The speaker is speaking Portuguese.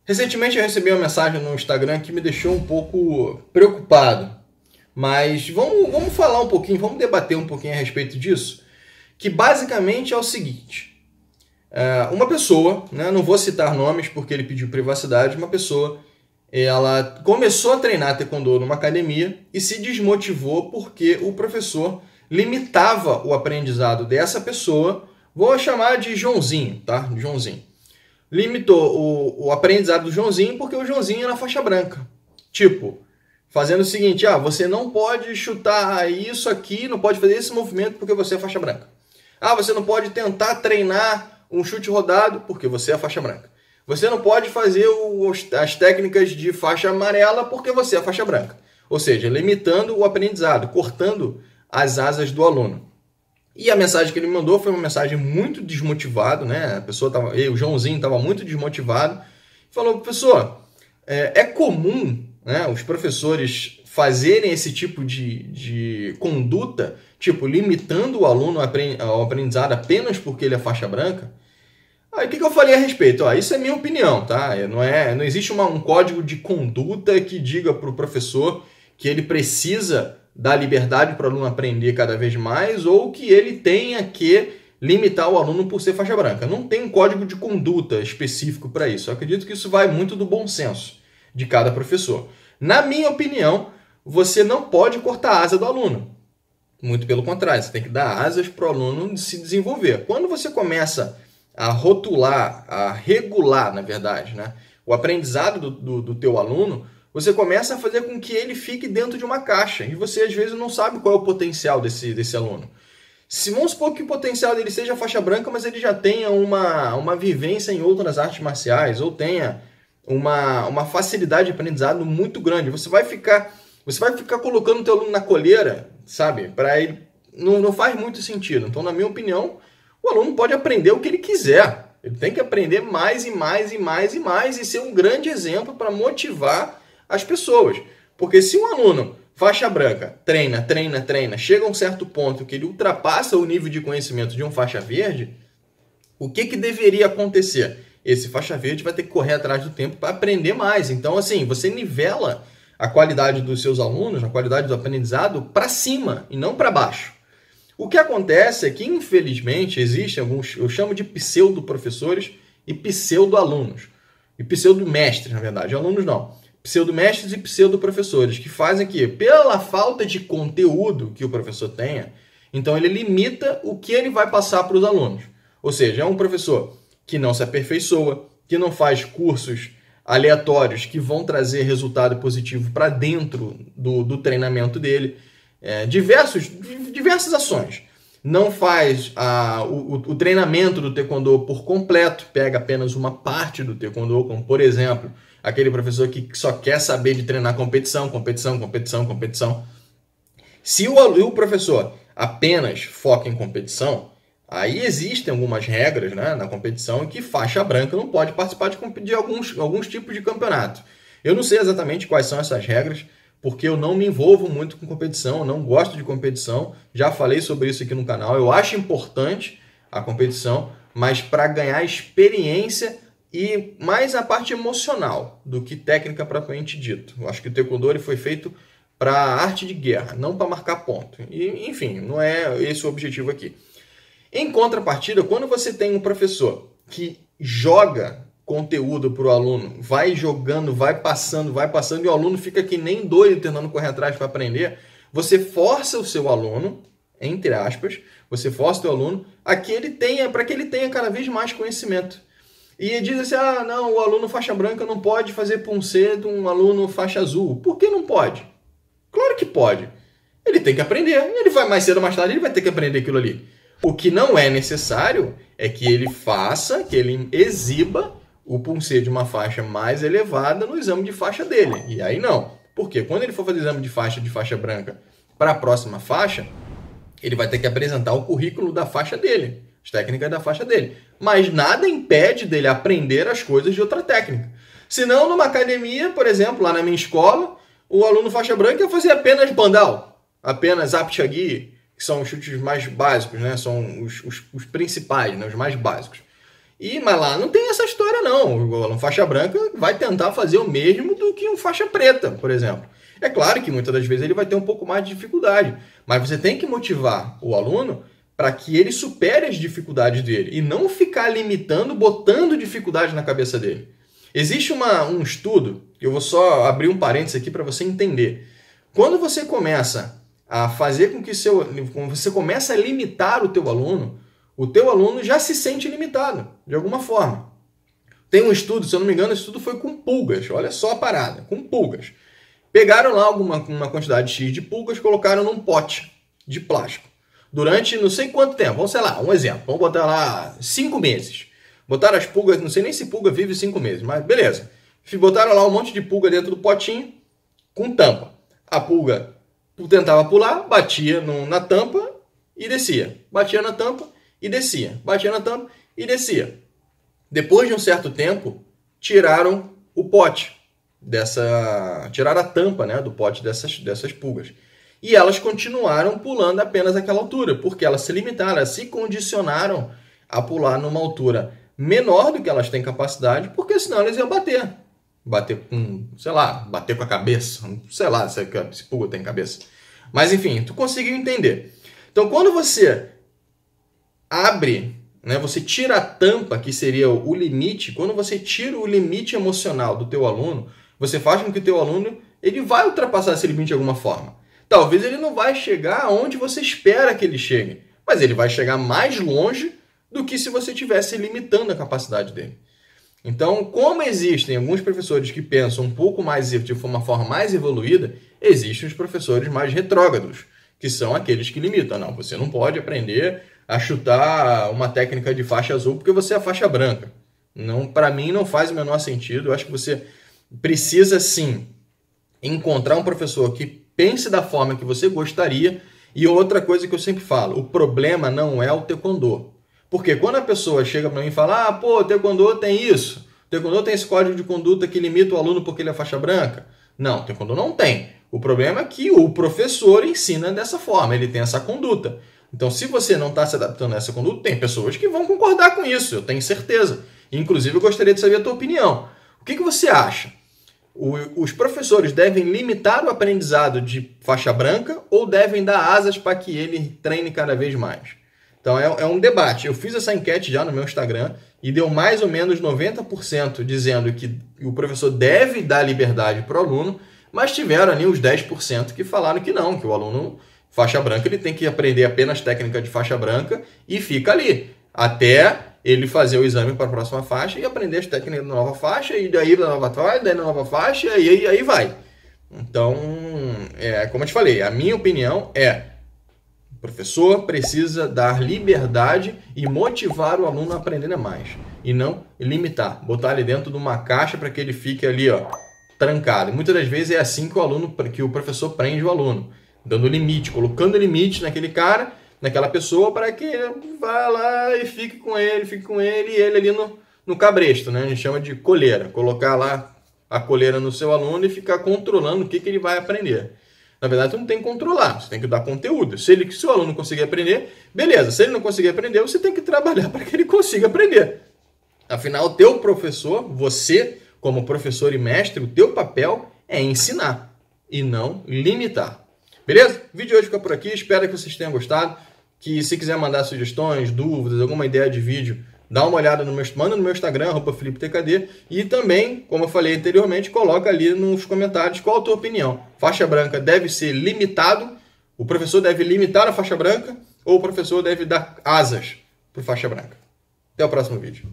Recentemente eu recebi uma mensagem no Instagram que me deixou um pouco preocupado, mas vamos falar um pouquinho, vamos debater um pouquinho a respeito disso, que basicamente é o seguinte: uma pessoa, né, não vou citar nomes porque ele pediu privacidade, uma pessoa, ela começou a treinar taekwondo numa academia e se desmotivou porque o professor limitava o aprendizado dessa pessoa. Vou chamar de Joãozinho, tá? Joãozinho. Limitou o aprendizado do Joãozinho porque o Joãozinho era faixa branca. Tipo, fazendo o seguinte: você não pode chutar isso aqui, não pode fazer esse movimento porque você é faixa branca. Você não pode tentar treinar um chute rodado porque você é faixa branca. Você não pode fazer as técnicas de faixa amarela porque você é faixa branca. Ou seja, limitando o aprendizado, cortando as asas do aluno. E a mensagem que ele me mandou foi uma mensagem muito desmotivada, né? O Joãozinho estava muito desmotivado. Falou: professor, é comum, né, os professores fazerem esse tipo de conduta, tipo, limitando o aluno ao aprendizado apenas porque ele é faixa branca? Aí o que eu falei a respeito? Isso é minha opinião, tá? Não existe um código de conduta que diga para o professor que ele precisa dar liberdade para o aluno aprender cada vez mais ou que ele tenha que limitar o aluno por ser faixa branca. Não tem um código de conduta específico para isso. Eu acredito que isso vai muito do bom senso de cada professor. Na minha opinião, você não pode cortar a asa do aluno. Muito pelo contrário, você tem que dar asas para o aluno se desenvolver. Quando você começa a rotular, a regular, na verdade, né, o aprendizado do teu aluno, você começa a fazer com que ele fique dentro de uma caixa. E você, às vezes, não sabe qual é o potencial desse aluno. Se vamos supor que o potencial dele seja faixa branca, mas ele já tenha uma vivência em outras artes marciais, ou tenha uma facilidade de aprendizado muito grande, você vai ficar colocando o teu aluno na coleira, sabe? Para ele não faz muito sentido. Então, na minha opinião, o aluno pode aprender o que ele quiser. Ele tem que aprender mais e mais e mais e mais e ser um grande exemplo para motivar as pessoas. Porque se um aluno faixa branca treina, chega a um certo ponto que ele ultrapassa o nível de conhecimento de um faixa verde, o que deveria acontecer? Esse faixa verde vai ter que correr atrás do tempo para aprender mais. Então, assim, você nivela a qualidade dos seus alunos, a qualidade do aprendizado para cima e não para baixo. O que acontece é que, infelizmente, existem alguns, eu chamo de pseudo-professores e pseudo-alunos. E pseudo-mestres, na verdade. Alunos não. Pseudo-mestres e pseudo-professores, que fazem que, pela falta de conteúdo que o professor tenha, então ele limita o que ele vai passar para os alunos. Ou seja, é um professor que não se aperfeiçoa, que não faz cursos aleatórios que vão trazer resultado positivo para dentro do treinamento dele. Diversas ações. Não faz o treinamento do taekwondo por completo, pega apenas uma parte do taekwondo, como por exemplo, aquele professor que só quer saber de treinar competição. Se o professor apenas foca em competição, aí existem algumas regras, né, na competição que faixa branca não pode participar de alguns tipos de campeonato. Eu não sei exatamente quais são essas regras, porque eu não me envolvo muito com competição, eu não gosto de competição, já falei sobre isso aqui no canal. Eu acho importante a competição, mas para ganhar experiência e mais a parte emocional do que técnica propriamente dito. Eu acho que o taekwondo foi feito para arte de guerra, não para marcar ponto. E, enfim, não é esse o objetivo aqui. Em contrapartida, quando você tem um professor que joga conteúdo para o aluno, vai jogando, vai passando, e o aluno fica que nem doido tentando correr atrás para aprender, você força o seu aluno, entre aspas, você força o seu aluno para que ele tenha cada vez mais conhecimento. E diz assim: não, o aluno faixa branca não pode fazer puncer de um aluno faixa azul. Por que não pode? Claro que pode. Ele tem que aprender. Ele vai mais cedo ou mais tarde, ele vai ter que aprender aquilo ali. O que não é necessário é que ele exiba o puncer de uma faixa mais elevada no exame de faixa dele. E aí não. Porque quando ele for fazer exame de faixa branca para a próxima faixa, ele vai ter que apresentar o currículo da faixa dele, as técnicas da faixa dele. Mas nada impede dele aprender as coisas de outra técnica. Se não, numa academia, por exemplo, lá na minha escola, o aluno faixa branca ia fazer apenas bandal, apenas apchagi, que são os chutes mais básicos, né? São os principais, né? Os mais básicos. Mas lá não tem essa história não. O aluno faixa branca vai tentar fazer o mesmo do que um faixa preta, por exemplo. É claro que muitas das vezes ele vai ter um pouco mais de dificuldade, mas você tem que motivar o aluno para que ele supere as dificuldades dele e não ficar limitando, botando dificuldade na cabeça dele. Existe um estudo, eu vou só abrir um parênteses aqui para você entender. Quando você começa a fazer com que quando você começa a limitar o teu aluno já se sente limitado, de alguma forma. Tem um estudo, se eu não me engano, esse estudo foi com pulgas, olha só a parada, com pulgas. Pegaram lá uma quantidade X de pulgas, colocaram num pote de plástico. Durante não sei quanto tempo, vamos, sei lá, um exemplo, vamos botar lá 5 meses. Botaram as pulgas, não sei nem se pulga vive 5 meses, mas beleza. Botaram lá um monte de pulga dentro do potinho com tampa. A pulga tentava pular, batia na tampa e descia. Batia na tampa e descia. Batia na tampa e descia. Depois de um certo tempo, tiraram o pote. Tiraram a tampa, né, do pote dessas pulgas. E elas continuaram pulando apenas aquela altura, porque elas se limitaram, elas se condicionaram a pular numa altura menor do que elas têm capacidade, porque senão elas iam bater. Bater com a cabeça, sei lá se pulga tem cabeça. Mas enfim, tu conseguiu entender. Então quando você abre, né, você tira a tampa, que seria o limite, quando você tira o limite emocional do teu aluno, você faz com que o teu aluno ele vai ultrapassar esse limite de alguma forma. Talvez ele não vai chegar aonde você espera que ele chegue, mas ele vai chegar mais longe do que se você estivesse limitando a capacidade dele. Então, como existem alguns professores que pensam um pouco mais de uma forma mais evoluída, existem os professores mais retrógrados, que são aqueles que limitam. Não, você não pode aprender a chutar uma técnica de faixa azul porque você é faixa branca. Não, para mim não faz o menor sentido. Eu acho que você precisa sim encontrar um professor que pense da forma que você gostaria. E outra coisa que eu sempre falo, o problema não é o taekwondo. Porque quando a pessoa chega para mim e fala, o taekwondo tem isso, o taekwondo tem esse código de conduta que limita o aluno porque ele é faixa branca. Não, o taekwondo não tem. O problema é que o professor ensina dessa forma, ele tem essa conduta. Então, se você não está se adaptando a essa conduta, tem pessoas que vão concordar com isso, eu tenho certeza. Inclusive, eu gostaria de saber a tua opinião. O que você acha? Os professores devem limitar o aprendizado de faixa branca ou devem dar asas para que ele treine cada vez mais? Então, é um debate. Eu fiz essa enquete já no meu Instagram e deu mais ou menos 90% dizendo que o professor deve dar liberdade para o aluno, mas tiveram ali uns 10% que falaram que não, que o aluno faixa branca ele tem que aprender apenas técnica de faixa branca e fica ali, até ele fazer o exame para a próxima faixa e aprender as técnicas da nova faixa, e daí da nova faixa, daí da nova faixa, e aí vai. Então, como eu te falei, a minha opinião o professor precisa dar liberdade e motivar o aluno a aprender mais. E não limitar, botar ele dentro de uma caixa para que ele fique ali, trancado. E muitas das vezes é assim que o professor prende o aluno, dando limite, colocando limite naquele cara, naquela pessoa, para que ele vá lá e fique com ele e ele ali no cabresto, né? A gente chama de coleira. Colocar lá a coleira no seu aluno e ficar controlando o que ele vai aprender. Na verdade, você não tem que controlar, você tem que dar conteúdo. Se o aluno conseguir aprender, beleza. Se ele não conseguir aprender, você tem que trabalhar para que ele consiga aprender. Afinal, o teu professor, você, como professor e mestre, o teu papel é ensinar e não limitar. Beleza? O vídeo de hoje fica por aqui. Espero que vocês tenham gostado. Que se quiser mandar sugestões, dúvidas, alguma ideia de vídeo, dá uma olhada manda no meu Instagram, @FelipeTKD, e também, como eu falei anteriormente, coloca ali nos comentários qual a tua opinião. Faixa branca deve ser limitado? O professor deve limitar a faixa branca? Ou o professor deve dar asas para faixa branca? Até o próximo vídeo.